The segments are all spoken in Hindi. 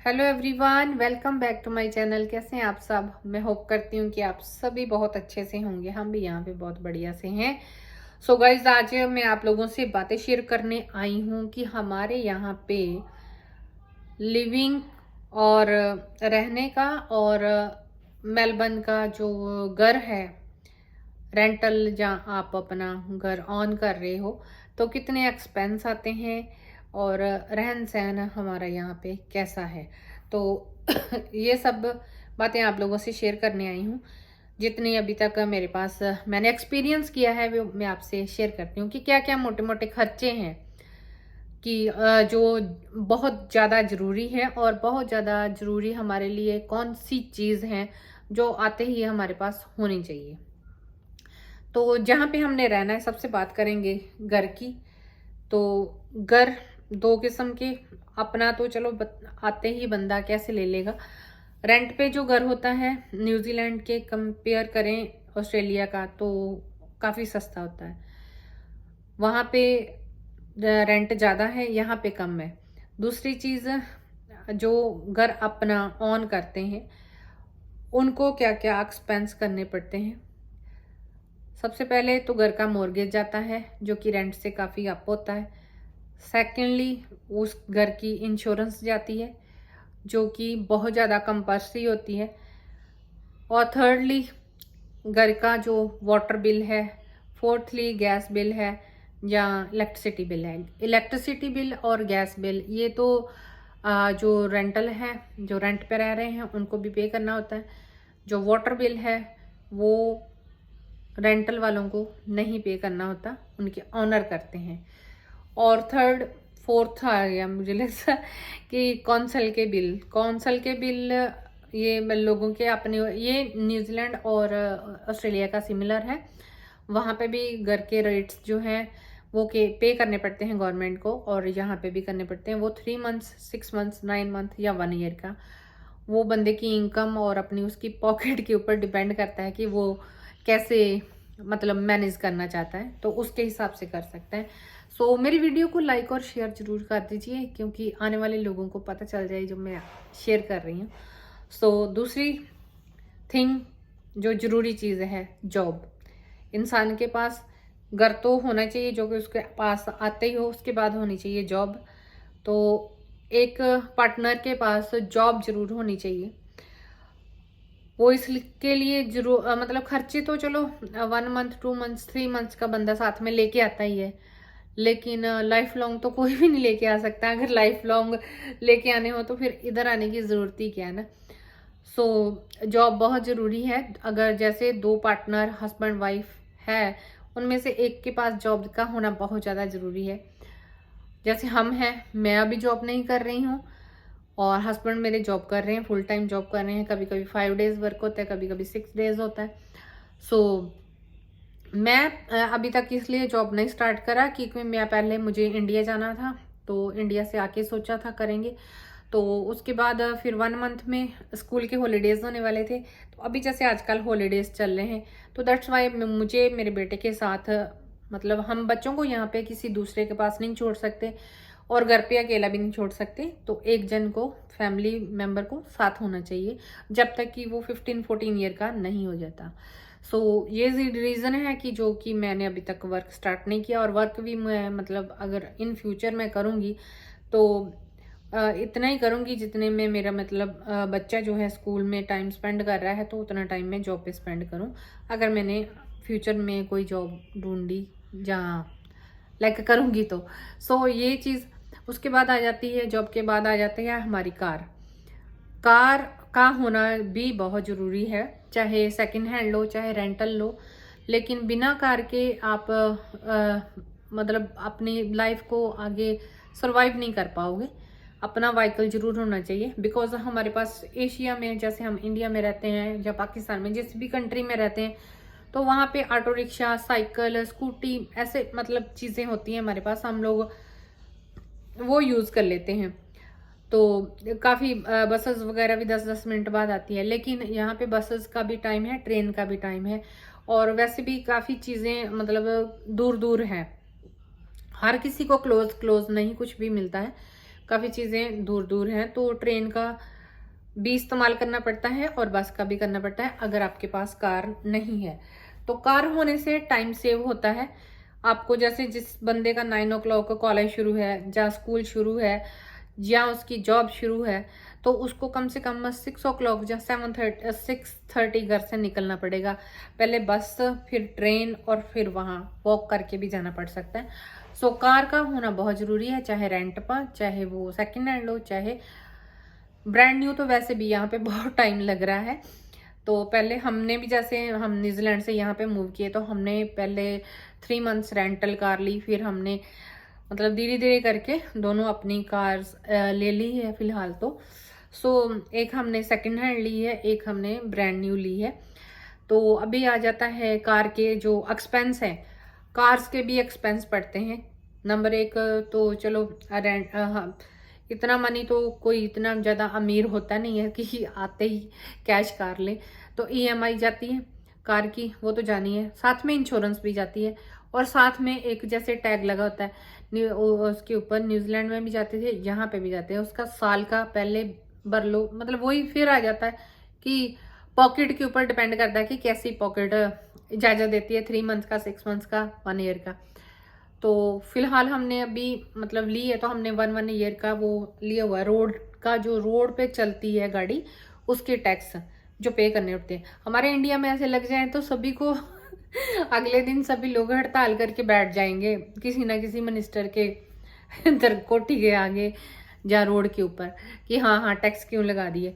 Hello everyone, welcome back to my channel. कैसे हैं आप सब? मैं होप करती हूँ कि आप सभी बहुत अच्छे से होंगे। हम भी यहाँ पे बहुत बढ़िया से हैं। सो गाइज, आज मैं आप लोगों से बातें शेयर करने आई हूँ कि हमारे यहाँ पे लिविंग और रहने का और मेलबर्न का जो घर है, रेंटल जहाँ आप अपना घर ऑन कर रहे हो, तो कितने एक्सपेंस आते हैं और रहन सहन हमारा यहाँ पे कैसा है। तो ये सब बातें आप लोगों से शेयर करने आई हूँ। जितनी अभी तक मेरे पास मैंने एक्सपीरियंस किया है वो मैं आपसे शेयर करती हूँ कि क्या क्या मोटे मोटे खर्चे हैं कि जो बहुत ज़्यादा ज़रूरी है और बहुत ज़्यादा ज़रूरी हमारे लिए कौन सी चीज़ है जो आते ही हमारे पास होनी चाहिए। तो जहाँ पे हमने रहना है, सबसे बात करेंगे घर की। तो घर दो किस्म के, अपना तो चलो आते ही बंदा कैसे ले लेगा। रेंट पे जो घर होता है न्यूजीलैंड के कंपेयर करें ऑस्ट्रेलिया का तो काफ़ी सस्ता होता है। वहाँ पे रेंट ज़्यादा है, यहाँ पे कम है। दूसरी चीज़, जो घर अपना ऑन करते हैं उनको क्या क्या एक्सपेंस करने पड़ते हैं। सबसे पहले तो घर का मॉर्गेज जाता है जो कि रेंट से काफ़ी अप होता है। सेकेंडली, उस घर की इंश्योरेंस जाती है जो कि बहुत ज़्यादा कंपल्सरी होती है। और थर्डली, घर का जो वाटर बिल है। फोर्थली, गैस बिल है या इलेक्ट्रिसिटी बिल है। इलेक्ट्रिसिटी बिल और गैस बिल ये तो जो रेंटल है, जो रेंट पे रह रहे हैं उनको भी पे करना होता है। जो वाटर बिल है वो रेंटल वालों को नहीं पे करना होता, उनके ऑनर करते हैं। और थर्ड फोर्थ आ गया मुझे लगता है कि कौंसल के बिल ये लोगों के अपने, ये न्यूजीलैंड और ऑस्ट्रेलिया का सिमिलर है। वहाँ पे भी घर के रेट्स जो हैं वो के पे करने पड़ते हैं गवर्नमेंट को, और यहाँ पे भी करने पड़ते हैं। वो 3 मंथ्स, 6 मंथ्स, 9 मंथ या 1 ईयर का। वो बंदे की इनकम और अपनी उसकी पॉकेट के ऊपर डिपेंड करता है कि वो कैसे मतलब मैनेज करना चाहता है, तो उसके हिसाब से कर सकते हैं। सो मेरी वीडियो को लाइक और शेयर जरूर कर दीजिए क्योंकि आने वाले लोगों को पता चल जाए जो मैं शेयर कर रही हूँ। सो दूसरी थिंग जो ज़रूरी चीज़ है, जॉब। इंसान के पास घर तो होना चाहिए जो कि उसके पास आते ही हो, उसके बाद होनी चाहिए जॉब। तो एक पार्टनर के पास जॉब जरूर होनी चाहिए। वो इसके लिए जरूर मतलब खर्चे तो चलो 1 मंथ, 2 मंथ्स, 3 मंथ्स का बंदा साथ में लेके आता ही है, लेकिन लाइफ लॉन्ग तो कोई भी नहीं लेके आ सकता। अगर लाइफ लॉन्ग लेके आने हो तो फिर इधर आने की ज़रूरत ही क्या है ना। सो जॉब बहुत ज़रूरी है। अगर जैसे दो पार्टनर हस्बैंड वाइफ है, उनमें से एक के पास जॉब का होना बहुत ज़्यादा ज़रूरी है। जैसे हम हैं, मैं अभी जॉब नहीं कर रही हूँ और हस्बैंड मेरे जॉब कर रहे हैं, फुल टाइम जॉब कर रहे हैं। कभी कभी 5 डेज वर्क होता है, कभी कभी 6 डेज होता है। सो मैं अभी तक इसलिए जॉब नहीं स्टार्ट करा क्योंकि मैं पहले मुझे इंडिया जाना था, तो इंडिया से आके सोचा था करेंगे। तो उसके बाद फिर 1 मंथ में स्कूल के हॉलीडेज होने वाले थे, तो अभी जैसे आजकल हॉलीडेज चल रहे हैं तो दैट्स वाई मुझे मेरे बेटे के साथ मतलब हम बच्चों को यहाँ पे किसी दूसरे के पास नहीं छोड़ सकते और घर पे अकेला भी नहीं छोड़ सकते। तो एक जन को, फैमिली मेंबर को साथ होना चाहिए जब तक कि वो 15-14 ईयर का नहीं हो जाता। सो ये रीज़न है कि जो कि मैंने अभी तक वर्क स्टार्ट नहीं किया, और वर्क भी मैं मतलब अगर इन फ्यूचर में करूँगी तो इतना ही करूँगी जितने में मेरा मतलब बच्चा जो है स्कूल में टाइम स्पेंड कर रहा है, तो उतना टाइम मैं जॉब पे स्पेंड करूँ अगर मैंने फ्यूचर में कोई जॉब ढूंढी जहाँ लाइक करूँगी तो। सो ये चीज़ उसके बाद आ जाती है। जॉब के बाद आ जाती है हमारी कार। कार का होना भी बहुत ज़रूरी है, चाहे सेकंड हैंड लो चाहे रेंटल लो, लेकिन बिना कार के आप मतलब अपनी लाइफ को आगे सरवाइव नहीं कर पाओगे। अपना व्हीकल जरूर होना चाहिए, बिकॉज हमारे पास एशिया में, जैसे हम इंडिया में रहते हैं या पाकिस्तान में, जिस भी कंट्री में रहते हैं, तो वहाँ पे ऑटो रिक्शा, साइकिल, स्कूटी ऐसे मतलब चीज़ें होती हैं हमारे पास, हम लोग वो यूज़ कर लेते हैं। तो काफ़ी बसेस वगैरह भी 10-10 मिनट बाद आती है, लेकिन यहाँ पे बसेस का भी टाइम है, ट्रेन का भी टाइम है, और वैसे भी काफ़ी चीज़ें मतलब दूर दूर हैं। हर किसी को क्लोज क्लोज नहीं कुछ भी मिलता है। काफ़ी चीज़ें दूर दूर हैं, तो ट्रेन का भी इस्तेमाल करना पड़ता है और बस का भी करना पड़ता है अगर आपके पास कार नहीं है। तो कार होने से टाइम सेव होता है आपको। जैसे जिस बंदे का 9 o'clock का कॉलेज शुरू है, या स्कूल शुरू है, या उसकी जॉब शुरू है, तो उसको कम से कम 6 o'clock या 6:30 घर से निकलना पड़ेगा। पहले बस, फिर ट्रेन और फिर वहाँ वॉक करके भी जाना पड़ सकता है। सो कार का होना बहुत ज़रूरी है, चाहे रेंट पर, चाहे वो सेकेंड हैंड हो, चाहे ब्रांड न्यू। तो वैसे भी यहाँ पे बहुत टाइम लग रहा है। तो पहले हमने भी, जैसे हम न्यूजीलैंड से यहाँ पे मूव किए, तो हमने पहले 3 months रेंटल कार ली, फिर हमने मतलब धीरे धीरे करके दोनों अपनी कार्स ले ली है फिलहाल तो। सो एक हमने सेकंड हैंड ली है, एक हमने ब्रांड न्यू ली है। तो अभी आ जाता है कार के जो एक्सपेंस हैं। कार्स के भी एक्सपेंस पड़ते हैं। नंबर एक तो चलो रेंट, हाँ, इतना मनी तो कोई इतना ज़्यादा अमीर होता नहीं है कि आते ही कैश कार ले। तो ईएमआई जाती है कार की, वो तो जानी है। साथ में इंश्योरेंस भी जाती है, और साथ में एक जैसे टैग लगा होता है उसके ऊपर, न्यूजीलैंड में भी जाते थे, यहाँ पे भी जाते हैं, उसका साल का पहले भर लो। मतलब वही फिर आ जाता है कि पॉकेट के ऊपर डिपेंड करता है कि कैसी पॉकेट इजाज़त देती है, 3 months का, 6 months का, 1 year का। तो फिलहाल हमने अभी मतलब ली है, तो हमने 1 year का वो लिया हुआ है। रोड का, जो रोड पे चलती है गाड़ी, उसके टैक्स जो पे करने होते हैं। हमारे इंडिया में ऐसे लग जाए तो सभी को अगले दिन सभी लोग हड़ताल करके बैठ जाएंगे किसी ना किसी मिनिस्टर के कोठी के आगे या रोड के ऊपर कि हाँ हाँ टैक्स क्यों लगा दिए।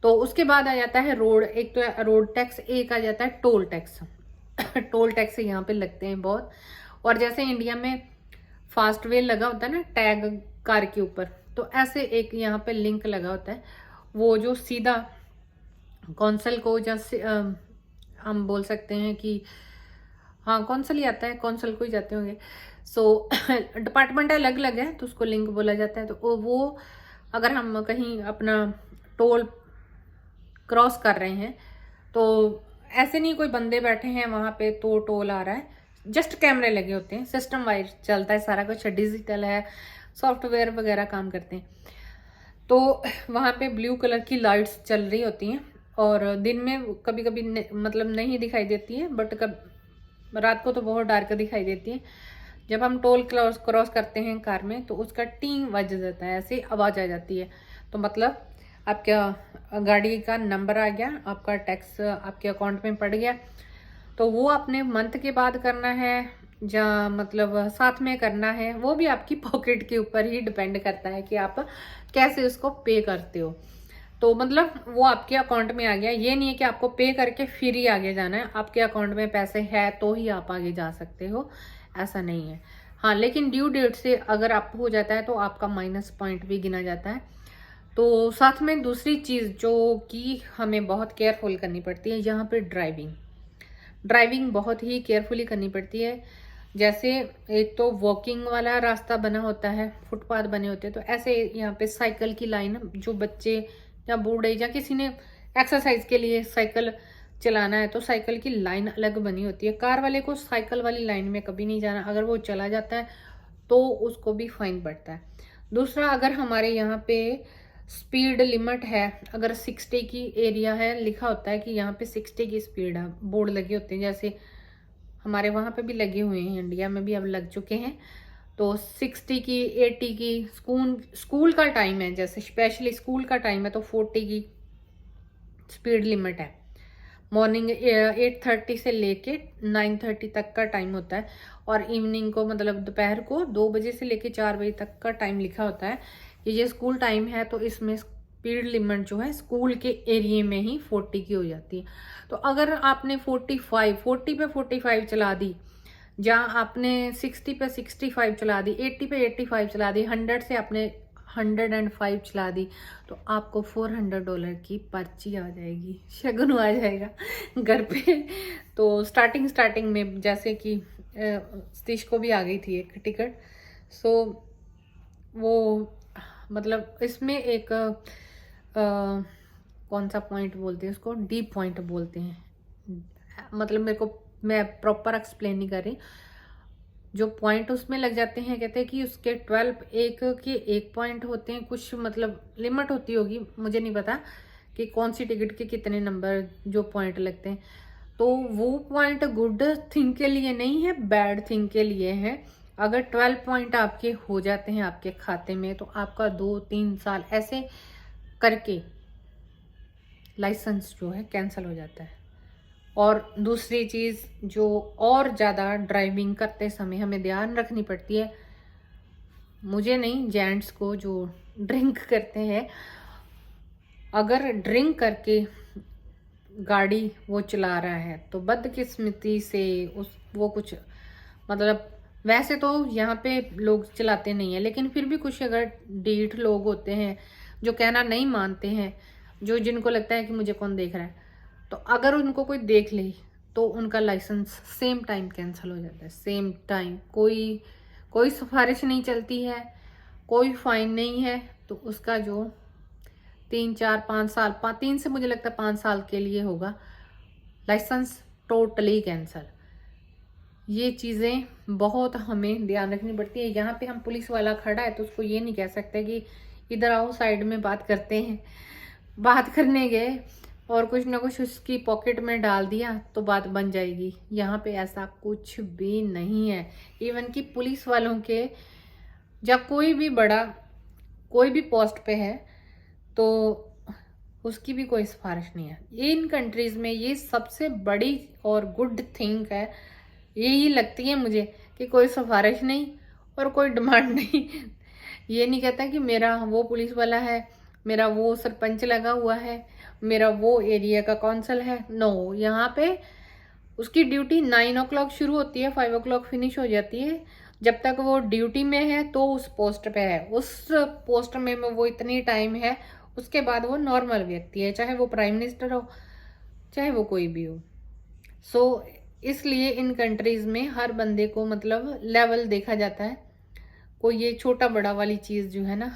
तो उसके बाद आ जाता है रोड, एक तो रोड टैक्स, एक आ जाता है टोल टैक्स। टोल टैक्स यहाँ पे लगते हैं बहुत। और जैसे इंडिया में फास्टवे लगा होता है ना टैग कार के ऊपर, तो ऐसे एक यहाँ पे लिंक लगा होता है, वो जो सीधा कौंसल को, जैसे हम बोल सकते हैं कि हाँ कौंसल ही आता है, कौंसल को ही जाते होंगे। सो डिपार्टमेंट अलग अलग है, तो उसको लिंक बोला जाता है। तो वो अगर हम कहीं अपना टोल क्रॉस कर रहे हैं, तो ऐसे नहीं कोई बंदे बैठे हैं वहाँ पे तो टोल आ रहा है, जस्ट कैमरे लगे होते हैं, सिस्टम वाइज चलता है सारा कुछ, डिजिटल है, सॉफ्टवेयर वगैरह काम करते हैं। तो वहाँ पे ब्लू कलर की लाइट्स चल रही होती हैं, और दिन में कभी कभी मतलब नहीं दिखाई देती है, बट रात को तो बहुत डार्क दिखाई देती है। जब हम टोल क्रॉस करते हैं कार में, तो उसका टींग बज जाता है, ऐसी आवाज़ आ जाती है। तो मतलब आपका गाड़ी का नंबर आ गया, आपका टैक्स आपके अकाउंट में पड़ गया। तो वो अपने मंथ के बाद करना है या मतलब साथ में करना है, वो भी आपकी पॉकेट के ऊपर ही डिपेंड करता है कि आप कैसे उसको पे करते हो। तो मतलब वो आपके अकाउंट में आ गया, ये नहीं है कि आपको पे करके फिर ही आगे जाना है। आपके अकाउंट में पैसे है तो ही आप आगे जा सकते हो, ऐसा नहीं है। हाँ, लेकिन ड्यू डेट से अगर आप हो जाता है तो आपका माइनस पॉइंट भी गिना जाता है। तो साथ में दूसरी चीज़ जो कि हमें बहुत केयरफुल करनी पड़ती है, यहाँ पे ड्राइविंग बहुत ही केयरफुली करनी पड़ती है। जैसे एक तो वॉकिंग वाला रास्ता बना होता है, फुटपाथ बने होते हैं, तो ऐसे यहाँ पे साइकिल की लाइन, जो बच्चे या बूढ़े या किसी ने एक्सरसाइज के लिए साइकिल चलाना है, तो साइकिल की लाइन अलग बनी होती है। कार वाले को साइकिल वाली लाइन में कभी नहीं जाना, अगर वो चला जाता है तो उसको भी फाइन पड़ता है। दूसरा, अगर हमारे यहाँ पे स्पीड लिमिट है, अगर 60 की एरिया है, लिखा होता है कि यहाँ पे 60 की स्पीड है, बोर्ड लगे होते हैं, जैसे हमारे वहाँ पे भी लगे हुए हैं, इंडिया में भी अब लग चुके हैं। तो 60 की, 80 की, स्कूल का टाइम है, जैसे स्पेशली स्कूल का टाइम है, तो 40 की स्पीड लिमिट है। मॉर्निंग 8:30 से लेके 9:30 तक का टाइम होता है, और इवनिंग को मतलब दोपहर को 2 बजे से लेके 4 बजे तक का टाइम लिखा होता है कि ये स्कूल टाइम है। तो इसमें स्पीड लिमिट जो है स्कूल के एरिया में ही 40 की हो जाती है। तो अगर आपने 40 पे 45 चला दी, जहाँ आपने 60 पे 65 चला दी, 80 पे 85 चला दी, 100 से आपने 105 चला दी, तो आपको $400 की पर्ची आ जाएगी, शगुन आ जाएगा घर पे। तो स्टार्टिंग में जैसे कि सतीश को भी आ गई थी एक टिकट। सो वो मतलब इसमें एक कौन सा पॉइंट बोलते हैं उसको, डीप पॉइंट बोलते हैं। मतलब मैं प्रॉपर एक्सप्लेन नहीं कर रही, जो पॉइंट उसमें लग जाते हैं, कहते हैं कि उसके 12 एक के 1 पॉइंट होते हैं, कुछ मतलब लिमिट होती होगी, मुझे नहीं पता कि कौन सी टिकट के कितने नंबर जो पॉइंट लगते हैं। तो वो पॉइंट गुड थिंग के लिए नहीं है, बैड थिंग के लिए है। अगर 12 पॉइंट आपके हो जाते हैं आपके खाते में, तो आपका 2-3 साल ऐसे करके लाइसेंस जो है कैंसिल हो जाता है। और दूसरी चीज़ जो और ज़्यादा ड्राइविंग करते समय हमें ध्यान रखनी पड़ती है, मुझे नहीं, जेंट्स को जो ड्रिंक करते हैं, अगर ड्रिंक करके गाड़ी वो चला रहा है तो बदकिस्मती से वो कुछ मतलब, वैसे तो यहाँ पे लोग चलाते नहीं है, लेकिन फिर भी कुछ अगर ढीठ लोग होते हैं जो कहना नहीं मानते हैं, जो जिनको लगता है कि मुझे कौन देख रहा है, तो अगर उनको कोई देख ले तो उनका लाइसेंस सेम टाइम कैंसिल हो जाता है। सेम टाइम, कोई कोई सिफारिश नहीं चलती है, कोई फाइन नहीं है, तो उसका जो 3-4-5 साल, 3 से मुझे लगता है 5 साल के लिए होगा लाइसेंस टोटली कैंसिल। ये चीज़ें बहुत हमें ध्यान रखनी पड़ती है। यहाँ पे हम पुलिस वाला खड़ा है तो उसको ये नहीं कह सकते कि इधर आओ साइड में बात करते हैं। बात करने गए और कुछ ना कुछ उसकी पॉकेट में डाल दिया तो बात बन जाएगी। यहाँ पे ऐसा कुछ भी नहीं है। इवन कि पुलिस वालों के, जब कोई भी बड़ा कोई भी पोस्ट पे है तो उसकी भी कोई सिफारिश नहीं है। इन कंट्रीज़ में ये सबसे बड़ी और गुड थिंग है, यही लगती है मुझे, कि कोई सिफारिश नहीं और कोई डिमांड नहीं। ये नहीं कहता कि मेरा वो पुलिस वाला है, मेरा वो सरपंच लगा हुआ है, मेरा वो एरिया का काउंसिल है। नो, यहाँ पे उसकी ड्यूटी 9 o'clock शुरू होती है, 5 o'clock फिनिश हो जाती है। जब तक वो ड्यूटी में है तो उस पोस्ट पे है, उस पोस्ट में वो इतनी टाइम है, उसके बाद वो नॉर्मल व्यक्ति है, चाहे वो प्राइम मिनिस्टर हो, चाहे वो कोई भी हो। सो इसलिए इन कंट्रीज में हर बंदे को मतलब लेवल देखा जाता है। कोई ये छोटा बड़ा वाली चीज़ जो है ना,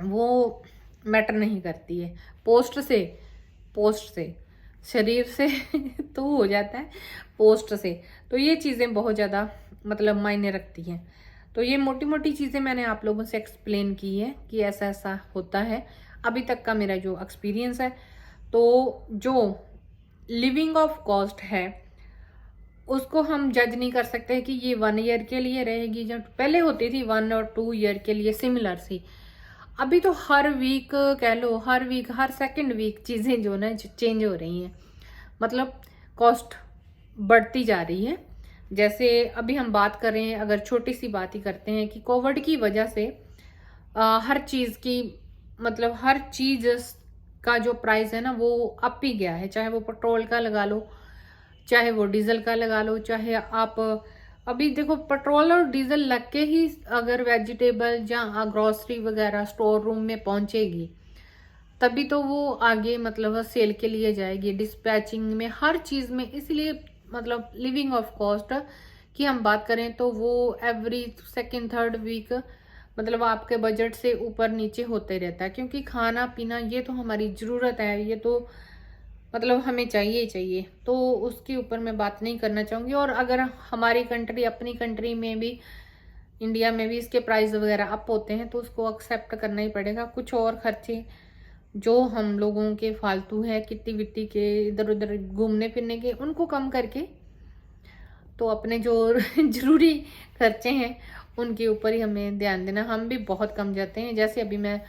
वो मैटर नहीं करती है। पोस्ट से शरीर से तो हो जाता है, पोस्ट से तो ये चीज़ें बहुत ज़्यादा मतलब मायने रखती हैं। तो ये मोटी मोटी चीज़ें मैंने आप लोगों से एक्सप्लेन की है कि ऐसा ऐसा होता है, अभी तक का मेरा जो एक्सपीरियंस है। तो जो लिविंग ऑफ कॉस्ट है उसको हम जज नहीं कर सकते कि ये 1 ईयर के लिए रहेगी। जब पहले होती थी 1 और 2 ईयर के लिए सिमिलर सी, अभी तो हर वीक कह लो, हर वीक, हर सेकंड वीक चीज़ें जो ना चेंज हो रही हैं, मतलब कॉस्ट बढ़ती जा रही है। जैसे अभी हम बात कर रहे हैं, अगर छोटी सी बात ही करते हैं कि कोविड की वजह से हर चीज़ की मतलब हर चीज़ का जो प्राइस है ना वो अप ही गया है। चाहे वो पेट्रोल का लगा लो, चाहे वो डीजल का लगा लो, चाहे आप अभी देखो पेट्रोल और डीजल लग के ही अगर वेजिटेबल या ग्रोसरी वगैरह स्टोर रूम में पहुंचेगी तभी तो वो आगे मतलब सेल के लिए जाएगी, डिस्पैचिंग में, हर चीज़ में। इसलिए मतलब लिविंग ऑफ कॉस्ट की हम बात करें तो वो एवरी सेकेंड थर्ड वीक मतलब आपके बजट से ऊपर नीचे होते रहता है, क्योंकि खाना पीना ये तो हमारी ज़रूरत है, ये तो मतलब हमें चाहिए ही चाहिए। तो उसके ऊपर मैं बात नहीं करना चाहूँगी। और अगर हमारी कंट्री, अपनी कंट्री में भी, इंडिया में भी इसके प्राइस वगैरह अप होते हैं तो उसको एक्सेप्ट करना ही पड़ेगा। कुछ और खर्चे जो हम लोगों के फालतू है, किट्टी विट्टी के, इधर उधर घूमने फिरने के, उनको कम करके तो अपने जो जरूरी खर्चे हैं उनके ऊपर ही हमें ध्यान देना। हम भी बहुत कम जाते हैं। जैसे अभी मैं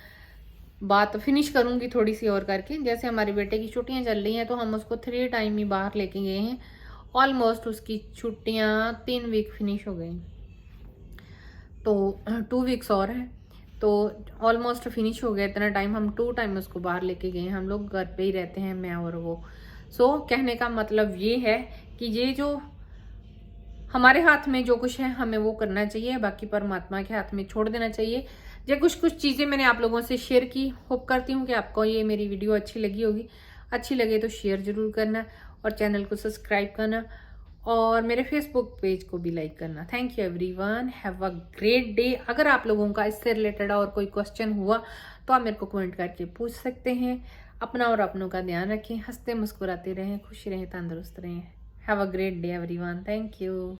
बात फिनिश करूंगी थोड़ी सी और करके, जैसे हमारे बेटे की छुट्टियां चल रही हैं तो हम उसको 3 टाइम ही बाहर लेके गए हैं। ऑलमोस्ट उसकी छुट्टियां 3 वीक फिनिश हो गई, तो 2 वीक्स और हैं, तो ऑलमोस्ट फिनिश हो गया इतना टाइम। हम 2 टाइम उसको बाहर लेके गए हैं। हम लोग घर पे ही रहते हैं, मैं और वो। सो कहने का मतलब ये है कि ये जो हमारे हाथ में जो कुछ है हमें वो करना चाहिए, बाकी परमात्मा के हाथ में छोड़ देना चाहिए। ये कुछ चीज़ें मैंने आप लोगों से शेयर की। होप करती हूँ कि आपको ये मेरी वीडियो अच्छी लगी होगी। अच्छी लगे तो शेयर जरूर करना और चैनल को सब्सक्राइब करना और मेरे फेसबुक पेज को भी लाइक करना। Thank you everyone, have a great day. अगर आप लोगों का इससे रिलेटेड और कोई क्वेश्चन हुआ तो आप मेरे को कमेंट करके पूछ सकते हैं। अपना और अपनों का ध्यान रखें, हंसते मुस्कुराते रहें, खुश रहें, तंदुरुस्त रहें। Have a great day everyone, thank you.